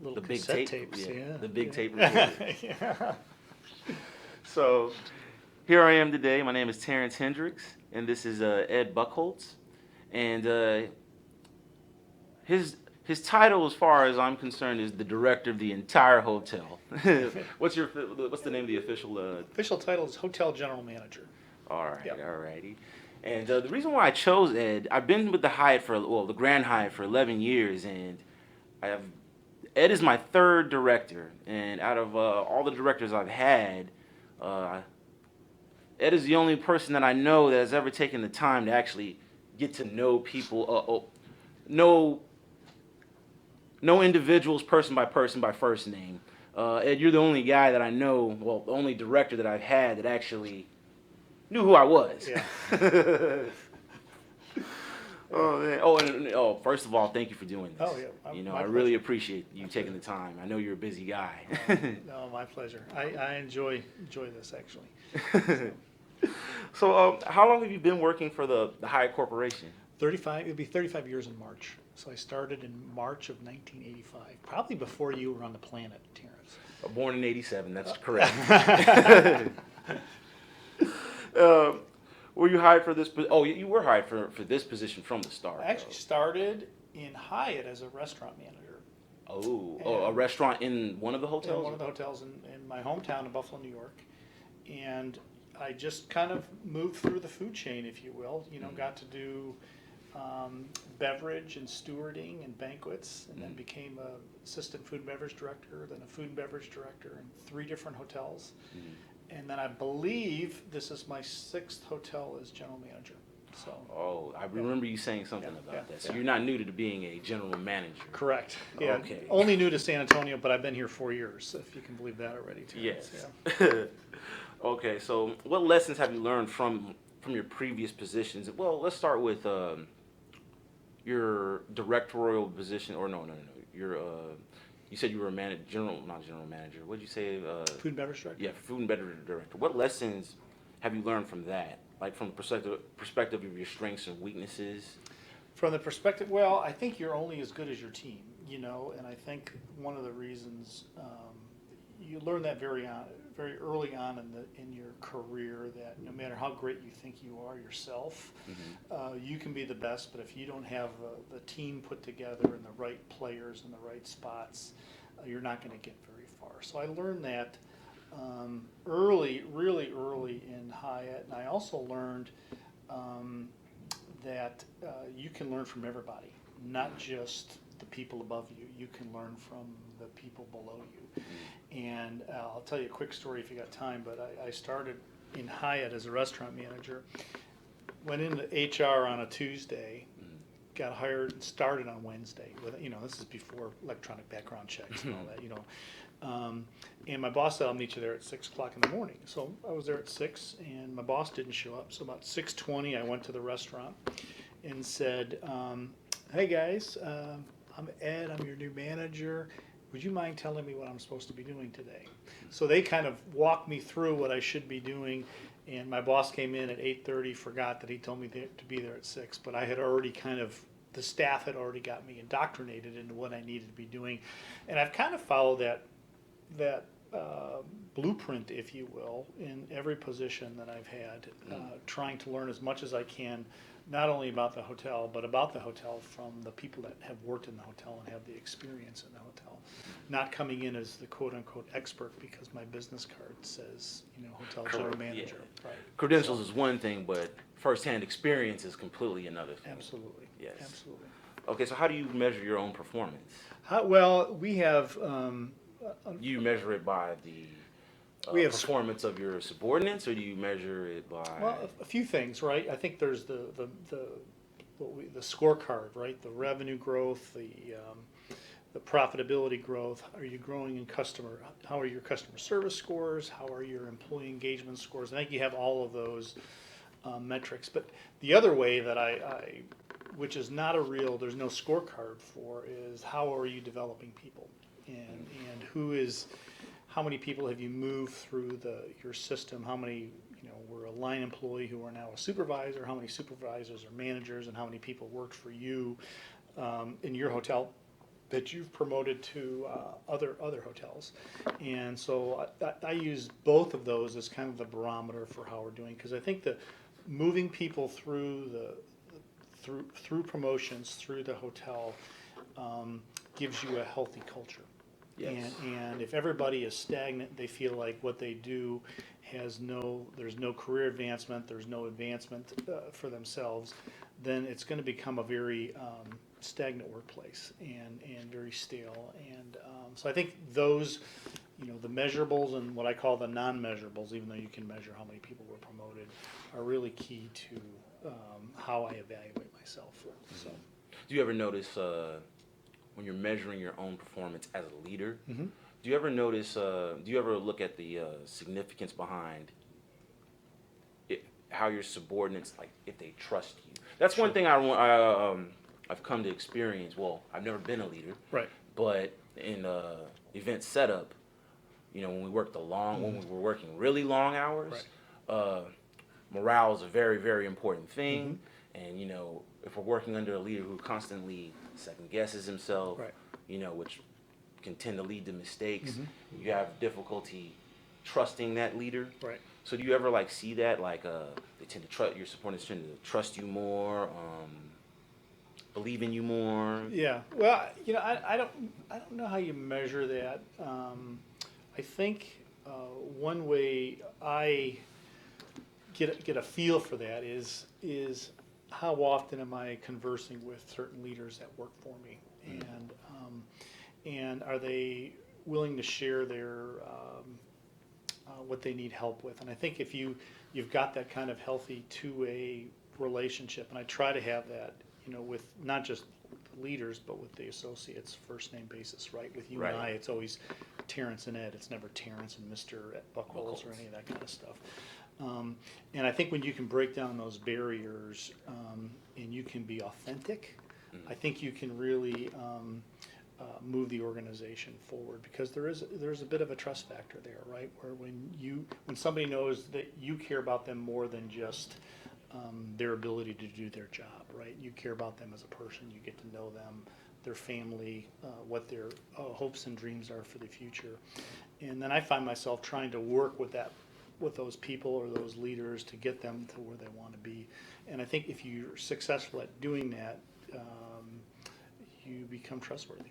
little big cassette tape, tapes. Yeah. the big Yeah. tape recorder. Yeah. So here I am today. My name is Terrence Hendricks, and this is Ed Bucholtz. And his his title, as far as I'm concerned, is the director of the entire hotel. What's the name of the official? Official title is Hotel General Manager. All right, Yep. all righty. And the reason why I chose Ed, I've been with the Hyatt the Grand Hyatt for 11 years, and I have Ed is my third director, and out of all the directors I've had, uh, Ed is the only person that I know that has ever taken the time to actually get to know people, know individuals person by first name. Ed, you're the only guy that I know, well, the only director that I've had that actually knew who I was. Yeah. Oh man! Oh, and first of all, thank you for doing this. Oh, yeah. You know, My I really pleasure. appreciate you taking the time. I know you're a busy guy. No, my pleasure. I enjoy this actually. So, how long have you been working for the Hyatt Corporation? 35. It'll be 35 years in March. So I started in March of 1985, probably before you were on the planet, Terrence. Born in '87. That's correct. uh, were you hired for this? Oh, you were hired for this position from the start. I actually started in Hyatt as a restaurant manager. A restaurant in one of the hotels? In one of the hotels in my hometown of Buffalo, New York. And I just kind of moved through the food chain, if you will. You know, got to do beverage and stewarding and banquets, and then became a assistant food and beverage director, then a food and beverage director in 3 different hotels. And then I believe this is my 6th hotel as general manager. So. Oh, I remember you saying something about that. So you're not new to being a general manager. Correct. Yeah. Okay. Only new to San Antonio, but I've been here 4 years, if you can believe that already. Terrence. Yes. Yeah. Okay, so what lessons have you learned from your previous positions? Well, let's start with your directorial position, or no. Your you said you were a not general manager. What did you say? Food and beverage director. Yeah, food and beverage director. What lessons have you learned from that? Like from the perspective of your strengths and weaknesses? From the perspective, well, I think you're only as good as your team, you know, and I think one of the reasons you learn that very early on in your career, that no matter how great you think you are yourself, you can be the best, but if you don't have the team put together and the right players in the right spots, you're not going to get very far. So I learned that really early in Hyatt, and I also learned that you can learn from everybody, not just the people above you. You can learn from the people below you. And I'll tell you a quick story if you got time, but I started in Hyatt as a restaurant manager, went into HR on a Tuesday, got hired and started on Wednesday. This is before electronic background checks and all that, and my boss said, I'll meet you there at 6 o'clock in the morning. So I was there at 6, and my boss didn't show up. So about 6:20, I went to the restaurant and said, hey guys, I'm Ed, I'm your new manager. Would you mind telling me what I'm supposed to be doing today? So they kind of walked me through what I should be doing, and my boss came in at 8:30, forgot that he told me to be there at 6, but I had already the staff had already got me indoctrinated into what I needed to be doing. And I've kind of followed that blueprint, if you will, in every position that I've had, trying to learn as much as I can, not only about the hotel, but about the hotel from the people that have worked in the hotel and have the experience in the hotel. Not coming in as the quote-unquote expert because my business card says, hotel general manager. Yeah. Right. Credentials is one thing, but first-hand experience is completely another thing. Absolutely. Yes. Absolutely. Okay, so how do you measure your own performance? Well, we have... You measure it by the performance of your subordinates, or do you measure it by? Well, a few things, right? I think there's the scorecard, right? The revenue growth, the profitability growth. Are you growing in customer? How are your customer service scores? How are your employee engagement scores? I think you have all of those metrics. But the other way that I which is not there's no scorecard for, is how are you developing people, and how many people have you moved through your system? How many were a line employee who are now a supervisor? How many supervisors are managers? And how many people worked for you in your hotel that you've promoted to other hotels. And so I use both of those as kind of the barometer for how we're doing, because I think that moving people through through promotions through the hotel gives you a healthy culture. Yes. And if everybody is stagnant, they feel like what they do there's no career advancement, there's no advancement for themselves, then it's going to become a very stagnant workplace and very stale. And so I think those, the measurables and what I call the non-measurables, even though you can measure how many people were promoted, are really key to how I evaluate myself. So, do you ever notice when you're measuring your own performance as a leader, mm-hmm. do you ever notice, do you ever look at the significance behind how your subordinates, like if they trust you? That's Sure. one thing I've come to experience. Well, I've never been a leader, Right. but in event setup, when we worked when we were working really long hours, Right. Morale is a very, very important thing. Mm-hmm. And if we're working under a leader who constantly second guesses himself, Right. Which can tend to lead to mistakes, Mm-hmm. you have difficulty trusting that leader. Right. So do you ever see that they tend to trust your subordinates, tend to trust you more, believe in you more? Yeah. Well, I don't know how you measure that. I think one way I get a feel for that is how often am I conversing with certain leaders that work for me, and are they willing to share their what they need help with? And I think if you've got that kind of healthy two-way relationship, and I try to have that, with not just leaders but with the associates, first name basis, right? With you and I, it's always Terrence and Ed. It's never Terrence and Mr. at Bucholtz or any of that kind of stuff. And I think when you can break down those barriers and you can be authentic, I think you can really move the organization forward, because there's a bit of a trust factor there, right? Where when somebody knows that you care about them more than just their ability to do their job, right? You care about them as a person. You get to know them, their family, what their hopes and dreams are for the future. And then I find myself trying to work with those people or those leaders to get them to where they want to be. And I think if you're successful at doing that, you become trustworthy.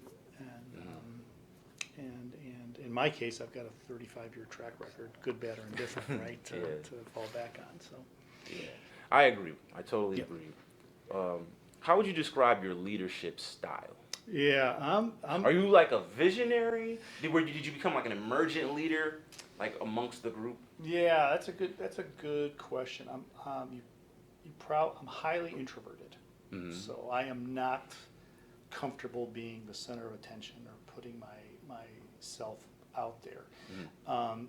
And in my case, I've got a 35-year track record, good, bad, or indifferent, right, to fall back on. So, yeah, I agree. I totally agree. How would you describe your leadership style? Yeah, Are you like a visionary? Did you become like an emergent leader, like amongst the group? Yeah, that's a good question. I'm highly introverted, so I am not comfortable being the center of attention or putting myself out there.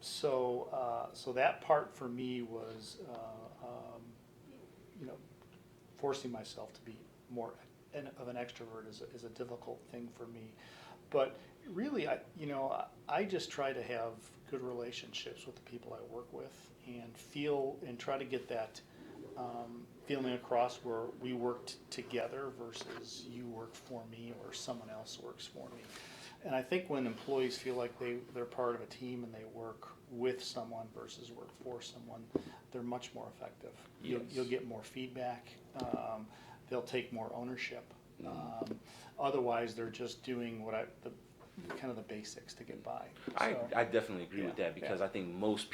So that part for me was forcing myself to be more of an extrovert is a difficult thing for me. But really, I just try to have good relationships with the people I work with and try to get that feeling across where we worked together versus you work for me or someone else works for me. And I think when employees feel like they're part of a team and they work with someone versus work for someone, they're much more effective. Yes. You'll get more feedback. They'll take more ownership. Otherwise, they're just doing kind of the basics to get by. I definitely agree with that, because I think most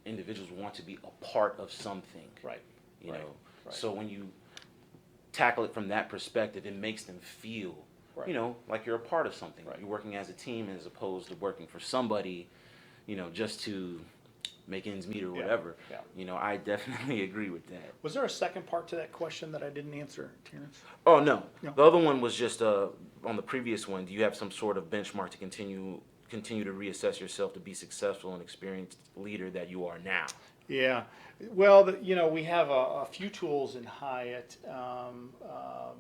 individuals want to be a part of something. Right. You know. So when you tackle it from that perspective, it makes them feel, like you're a part of something. Right. You're working as a team as opposed to working for somebody, just to make ends meet or whatever. Yeah. I definitely agree with that. Was there a second part to that question that I didn't answer, Terrence? Oh, no. No. The other one was just on the previous one. Do you have some sort of benchmark to continue to reassess yourself to be successful and experienced leader that you are now? Yeah. Well, we have a few tools in Hyatt.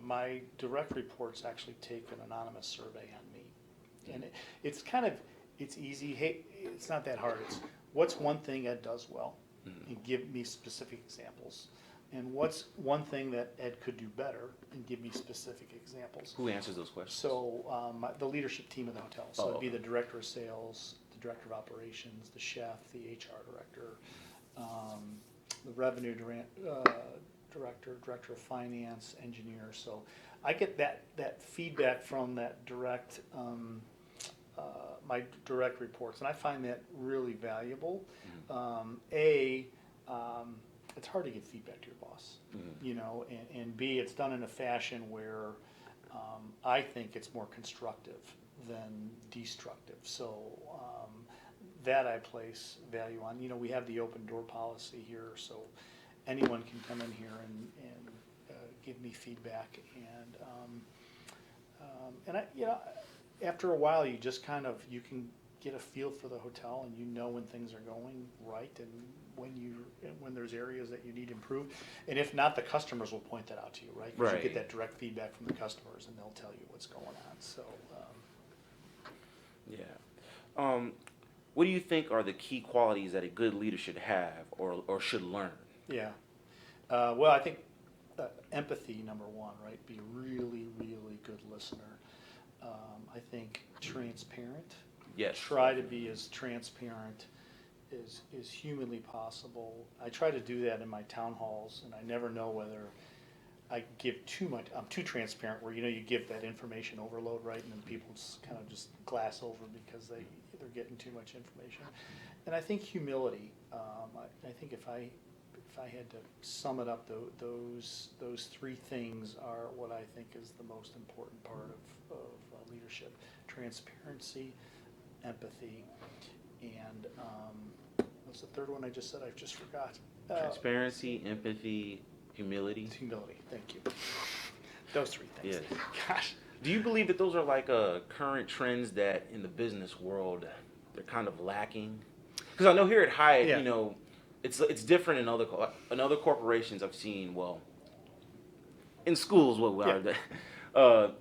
My direct reports actually take an anonymous survey on me. And it's easy. Hey, it's not that hard. It's what's one thing Ed does well, and give me specific examples. And what's one thing that Ed could do better, and give me specific examples. Who answers those questions? So the leadership team of the hotel. So Oh, it'd be okay. the director of sales, the director of operations, the chef, the HR director, the revenue director, director of finance, engineer. So I get that feedback from that direct my direct reports, and I find that really valuable. It's hard to get feedback to your boss, you know, and B, it's done in a fashion where I think it's more constructive than destructive. So that I place value on. You know, we have the open door policy here, so anyone can come in here and give me feedback. And I, you know, after a while, you just kind of, you can get a feel for the hotel, and you know when things are going right, and when there's areas that you need improved. And if not, the customers will point that out to you, right? Because you get that direct feedback from the customers, and they'll tell you what's going on. So, Yeah. What do you think are the key qualities that a good leader should have or should learn? yeah. Well, I think empathy, number one, right? Be really, really good listener. I think transparent. Yes. Try to be as transparent as humanly possible. I try to do that in my town halls, and I never know whether I give too much. I'm too transparent, where, you know, you give that information overload, right, and then people just kind of just glass over because they're getting too much information. And I think humility. I think if I had to sum it up, those three things are what I think is the most important part of leadership: transparency, empathy, and what's the third one I just said? I just forgot. Transparency, empathy, humility. Humility. Thank you. Those three things. Yes. Gosh. Do you believe that those are like current trends that in the business world they're kind of lacking? Because I know here at Hyatt, Yeah. you know, it's different in other corporations I've seen. Well, in schools, what we are,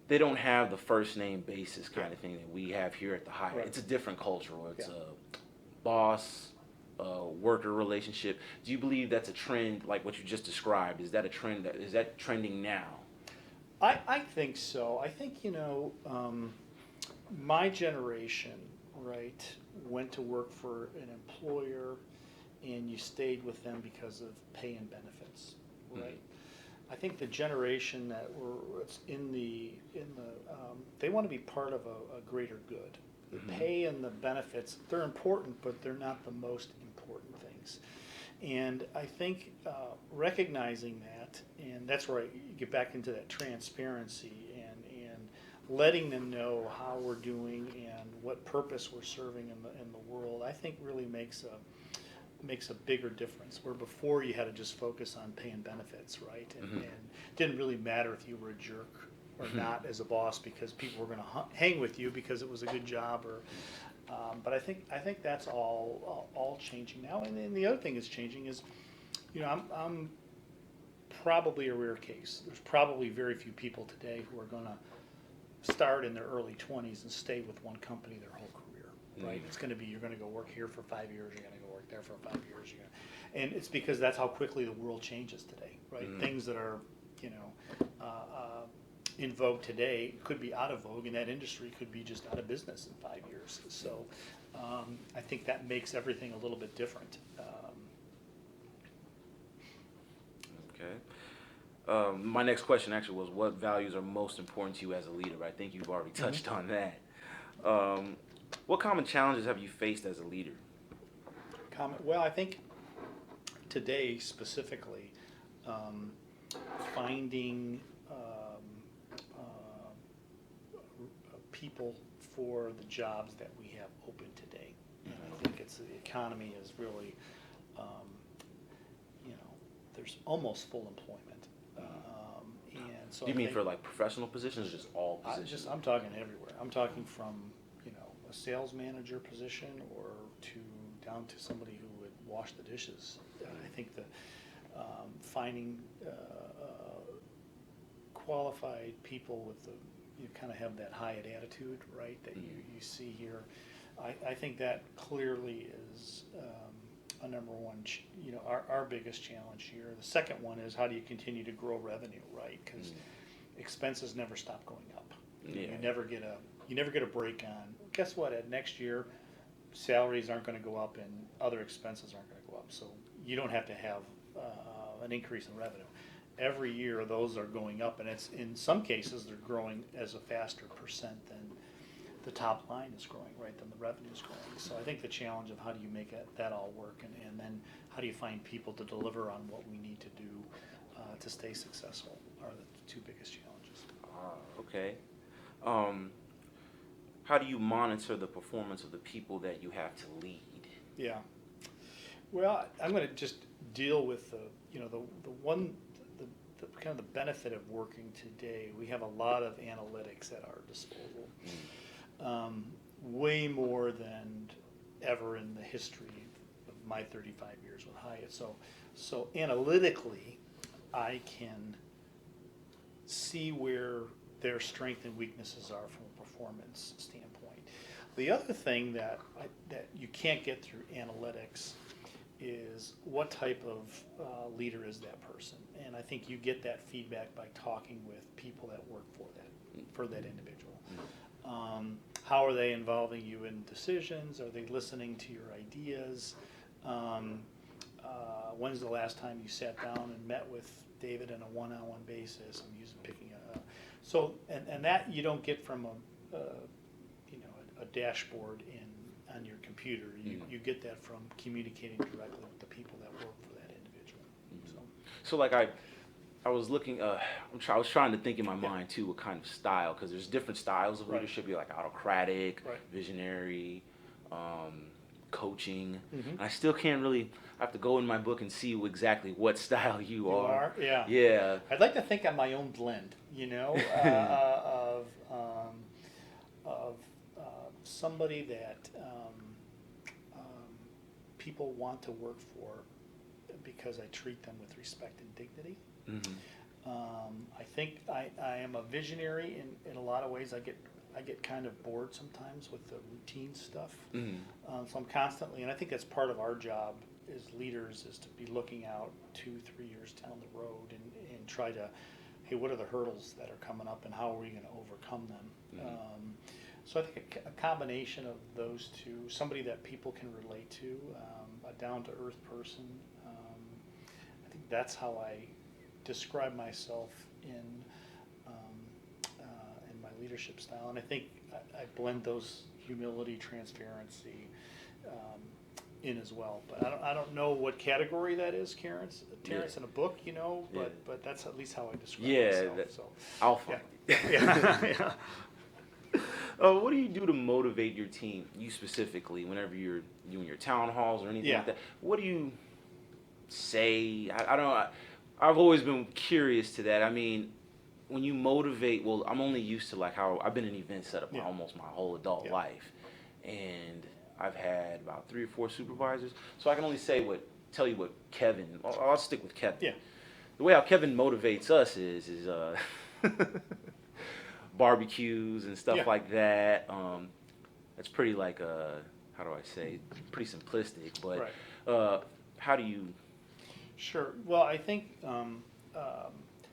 they don't have the first name basis kind of thing that we have here at the Hyatt. Right. It's a different culture where it's a boss worker relationship. Do you believe that's a trend like what you just described? Is that a trend is that trending now? I think so. I think, you know, my generation, right, went to work for an employer, and you stayed with them because of pay and benefits, right? I think the generation that it's in the they want to be part of a greater good. The pay and the benefits, they're important, but they're not the most important things. And I think recognizing that, and that's where I get back into that transparency and letting them know how we're doing and what purpose we're serving in the world, I think really makes a bigger difference. Where before you had to just focus on pay and benefits, right? And it didn't really matter if you were a jerk or not as a boss, because people were going to hang with you because it was a good job. Or but I think that's all changing now. And then the other thing that's changing is, you know, I'm probably a rare case. There's probably very few people today who are going to start in their early 20s and stay with one company their whole career, right? It's going to be, you're going to go work here for 5 years, you're going to go work there for 5 years, and it's because that's how quickly the world changes today, right? Things that are, you know, in vogue today could be out of vogue, and that industry could be just out of business in 5 years. So I think that makes everything a little bit different. Okay. My next question actually was, what values are most important to you as a leader? I think you've already touched on that. What common challenges have you faced as a leader? Well, I think today specifically, finding people for the jobs that we have open today. And I think the economy is really, you know, there's almost full employment. And so Do you mean for like professional positions, or just all positions? I'm talking everywhere. I'm talking from, you know, a sales manager position or down to somebody who would wash the dishes. I think finding qualified people with you kind of have that Hyatt attitude, right, that you see here. I think that clearly is a number one, our biggest challenge here. The second one is how do you continue to grow revenue, right? Because expenses never stop going up. Yeah. You never get a break on. Guess what? Ed? Next year, salaries aren't going to go up and other expenses aren't going to go up. So you don't have to have an increase in revenue. Every year, those are going up, and it's in some cases they're growing as a faster percent than the top line is growing, right, than the revenue is growing. So I think the challenge of how do you make that all work, and then how do you find people to deliver on what we need to do to stay successful are the two biggest challenges. Okay. How do you monitor the performance of the people that you have to lead? Yeah. Well, I'm going to just deal with the kind of the benefit of working today. We have a lot of analytics at our disposal. Way more than ever in the history of my 35 years with Hyatt. So analytically, I can see where their strengths and weaknesses are from a performance standpoint. The other thing that you can't get through analytics is what type of leader is that person, and I think you get that feedback by talking with people that work for that individual. How are they involving you in decisions? Are they listening to your ideas? When's the last time you sat down and met with David on a one-on-one basis? I'm picking and that you don't get from a dashboard on your computer. You get that from communicating directly with the people that work for that individual. So like I was looking, I was trying to think in my mind too what kind of style, because there's different styles of leadership. You're like autocratic, visionary, coaching. And I still can't really. I have to go in my book and see exactly what style you are. Yeah. Yeah. I'd like to think on my own blend, of somebody that people want to work for because I treat them with respect and dignity. I think I am a visionary in a lot of ways. I get kind of bored sometimes with the routine stuff. So I'm constantly, and I think that's part of our job as leaders, is to be looking out 2-3 years down the road and try to, hey, what are the hurdles that are coming up and how are we going to overcome them? So I think a combination of those two, somebody that people can relate to, a down-to-earth person. I think that's how I describe myself in my leadership style, and I think I blend those humility, transparency in as well. But I don't know what category that is, Terrence, in a book, but that's at least how I describe myself. So I'll find it. Yeah. What do you do to motivate your team, you specifically, whenever you're doing your town halls or anything like that? What do you say? I don't. I've always been curious to that. I mean, when you motivate, well, I'm only used to like how I've been in events set up almost my whole adult life, and I've had about 3 or 4 supervisors, so I can only tell you what Kevin. I'll stick with Kevin. Yeah. The way how Kevin motivates us is barbecues and stuff like that. That's pretty like how do I say? Pretty simplistic, but how do you? Sure. Well, I think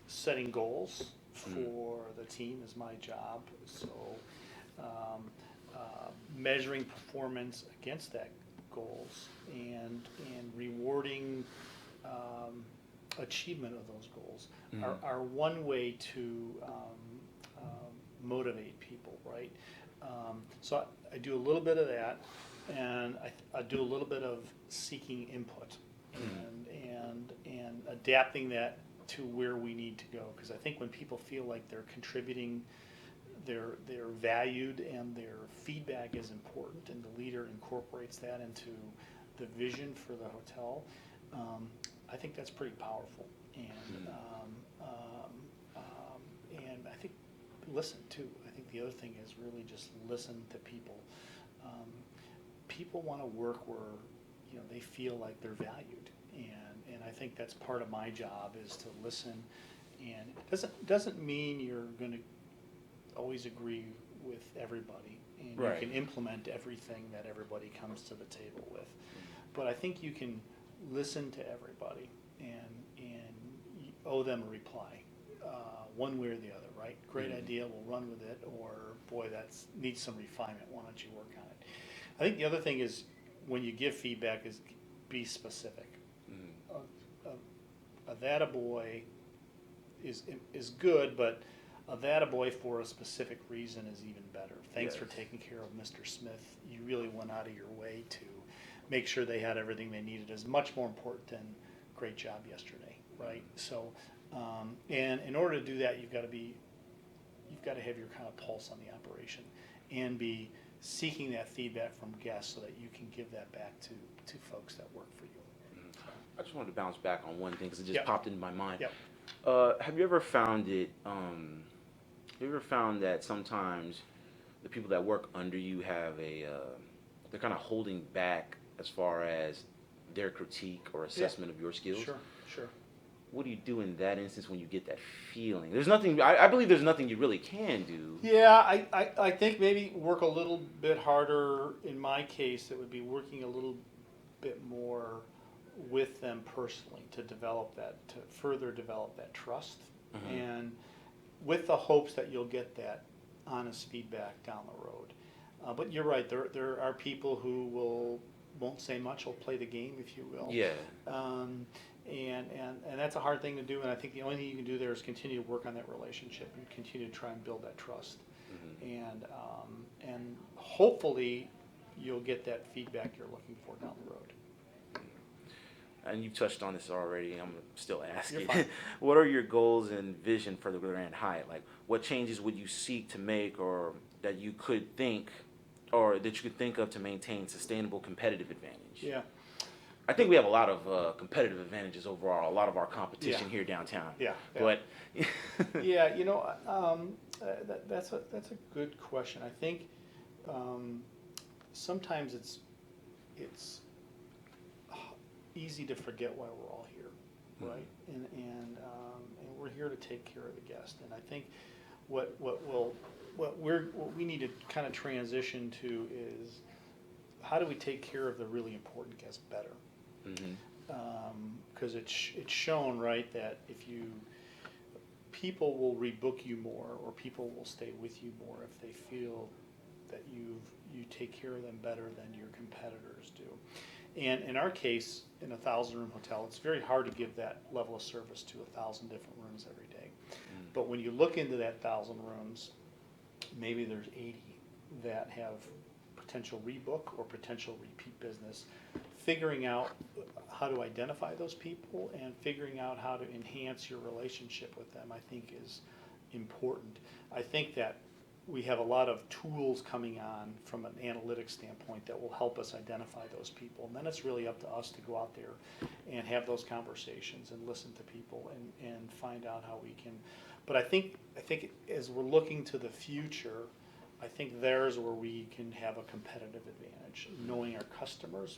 setting goals for the team is my job. So measuring performance against that goals and rewarding achievement of those goals are one way to motivate people, right? So I do a little bit of that, and I do a little bit of seeking input and adapting that to where we need to go. Because I think when people feel like they're contributing, they're valued, and their feedback is important, and the leader incorporates that into the vision for the hotel, I think that's pretty powerful. And and I think listen too. I think the other thing is really just listen to people. People want to work where they feel like they're valued, and I think that's part of my job is to listen. And it doesn't mean you're going to always agree with everybody, and you can implement everything that everybody comes to the table with. but I think you can listen to everybody and you owe them a reply, one way or the other, right? Great idea, we'll run with it, or boy, that's needs some refinement, why don't you work on it? I think the other thing is when you give feedback is be specific. A that-a-boy is good, but a that-a-boy for a specific reason is even better. Thanks for taking care of Mr. Smith. You really went out of your way to make sure they had everything they needed is much more important than great job yesterday, right? So, and in order to do that, you've got to have your kind of pulse on the operation and be seeking that feedback from guests so that you can give that back to folks that work for you. I just wanted to bounce back on one thing because it just popped into my mind. Have you ever found that sometimes the people that work under you have they're kind of holding back as far as their critique or assessment of your skills? Sure. What do you do in that instance when you get that feeling? There's nothing, I believe there's nothing you really can do. Yeah, I think maybe work a little bit harder. In my case, it would be working a little bit more with them personally to further develop that trust, and with the hopes that you'll get that honest feedback down the road. But you're right, there are people who won't say much, will play the game, if you will. Yeah. And that's a hard thing to do, and I think the only thing you can do there is continue to work on that relationship and continue to try and build that trust. And hopefully you'll get that feedback you're looking for down the road. And you touched on this already. I'm still asking. You're fine. What are your goals and vision for the Grand Hyatt? Like, what changes would you seek to make, or that you could think of to maintain sustainable competitive advantage? Yeah. I think we have a lot of competitive advantages overall. A lot of our competition here downtown. Yeah. But Yeah, that's a good question. I think sometimes it's easy to forget why we're all here, right? And we're here to take care of the guest. And I think what we need to kind of transition to is how do we take care of the really important guests better? Because it's shown, right, that people will rebook you more, or people will stay with you more if they feel that you take care of them better than your competitors do. And in our case, in a 1,000-room hotel, it's very hard to give that level of service to 1,000 different rooms every day. But when you look into that 1,000 rooms, maybe there's 80 that have potential rebook or potential repeat business. Figuring out how to identify those people and figuring out how to enhance your relationship with them, I think, is important. I think that we have a lot of tools coming on from an analytics standpoint that will help us identify those people. And then it's really up to us to go out there and have those conversations and listen to people and find out how we can. But I think as we're looking to the future, I think there's where we can have a competitive advantage, knowing our customers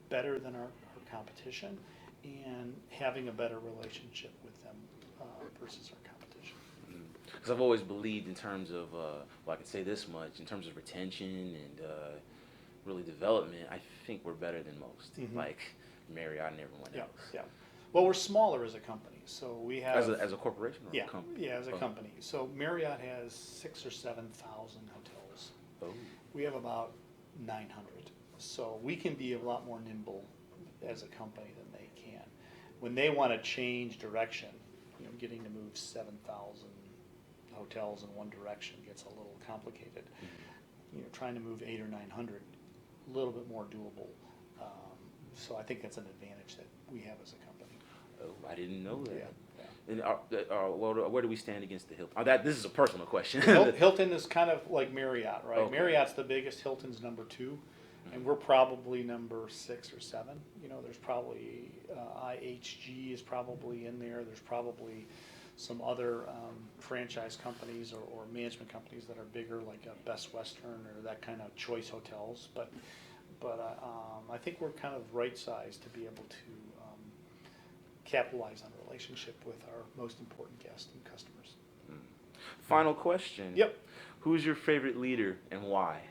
better than our competition and having a better relationship with them versus our competition. Because I've always believed in terms of, well, I can say this much, in terms of retention and really development, I think we're better than most, like Marriott and everyone else. Yeah. Well, we're smaller as a company, so we have as a corporation or a company. Yeah, as a company. So Marriott has 6,000 or 7,000 hotels. Oh. We have about 900. So we can be a lot more nimble as a company than they can. When they want to change direction, getting to move 7,000 hotels in one direction gets a little complicated. Trying to move 800 or 900, a little bit more doable. So I think that's an advantage that we have as a company. Oh, I didn't know that. Yeah. And where do we stand against the Hilton? This is a personal question. Hilton is kind of like Marriott, right? Okay. Marriott's the biggest. Hilton's number 2. And we're probably number 6 or 7. There's probably IHG is probably in there. There's probably some other franchise companies or management companies that are bigger, like Best Western or that kind of choice hotels. But I think we're kind of right sized to be able to capitalize on a relationship with our most important guests and customers. Final question. Yep. Who's your favorite leader and why?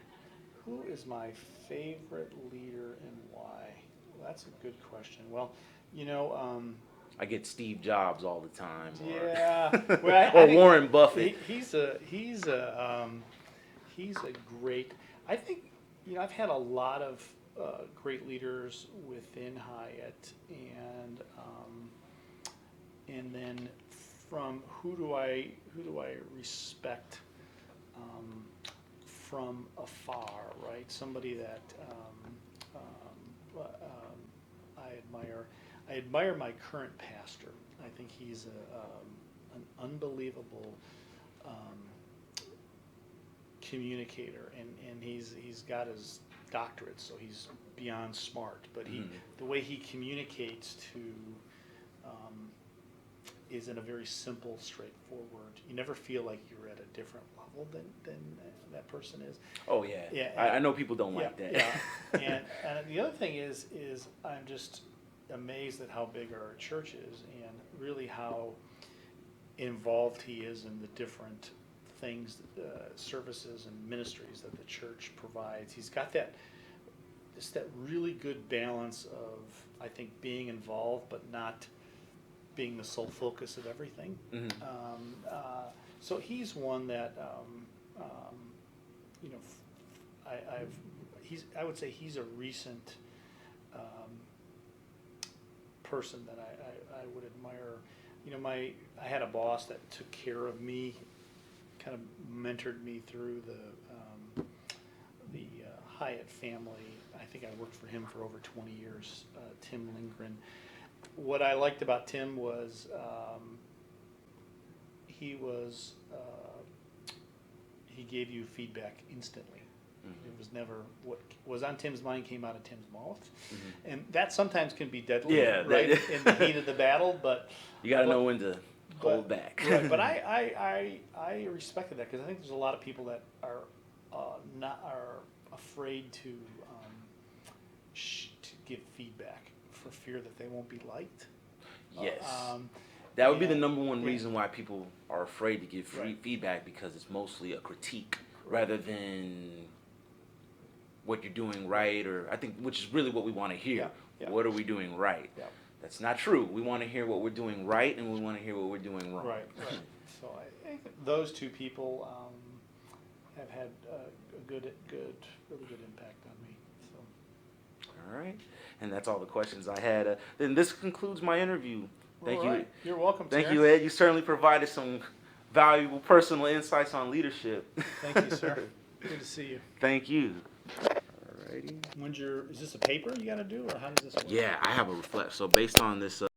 Who is my favorite leader and why? Well, that's a good question. Well, you know, I get Steve Jobs all the time. yeah. Or, Well, I or think Warren Buffett. He's a great. I think I've had a lot of great leaders within Hyatt, and then from who do I respect from afar, right? Somebody that I admire. I admire my current pastor. I think he's an unbelievable communicator, and he's got his doctorate, so he's beyond smart. But the way he communicates to is in a very simple, straightforward. You never feel like you're at a different level than that person is. Oh yeah. Yeah, I know people don't like that. Yeah. and the other thing is I'm just amazed at how big our church is and really how involved he is in the different things, services and ministries that the church provides. He's got that really good balance of, I think, being involved but not being the sole focus of everything. So he's one that I would say he's a recent person that I would admire. I had a boss that took care of me, kind of mentored me through the Hyatt family. I think I worked for him for over 20 years, Tim Lindgren. What I liked about Tim was he gave you feedback instantly. It was never what was on Tim's mind came out of Tim's mouth, and that sometimes can be deadly, right, in the heat of the battle. But you got to know when to hold back. Right, but I respected that because I think there's a lot of people that are afraid to give feedback for fear that they won't be liked. Yes. That would be the number one reason why people are afraid to give feedback, because it's mostly a critique rather than what you're doing right, or I think, which is really what we want to hear. Yeah. What are we doing right? Yeah. That's not true. We want to hear what we're doing right, and we want to hear what we're doing wrong. Right. So I think those two people have had a really good impact on me. So. All right. And that's all the questions I had. Then this concludes my interview. Thank you. You're welcome, Thank Terrence. you, Ed. You certainly provided some valuable personal insights on leadership. Thank you, sir. Good to see you. Thank you. Alrighty. Is this a paper you got to do, or how does this work? Yeah, I have a reflect. So based on this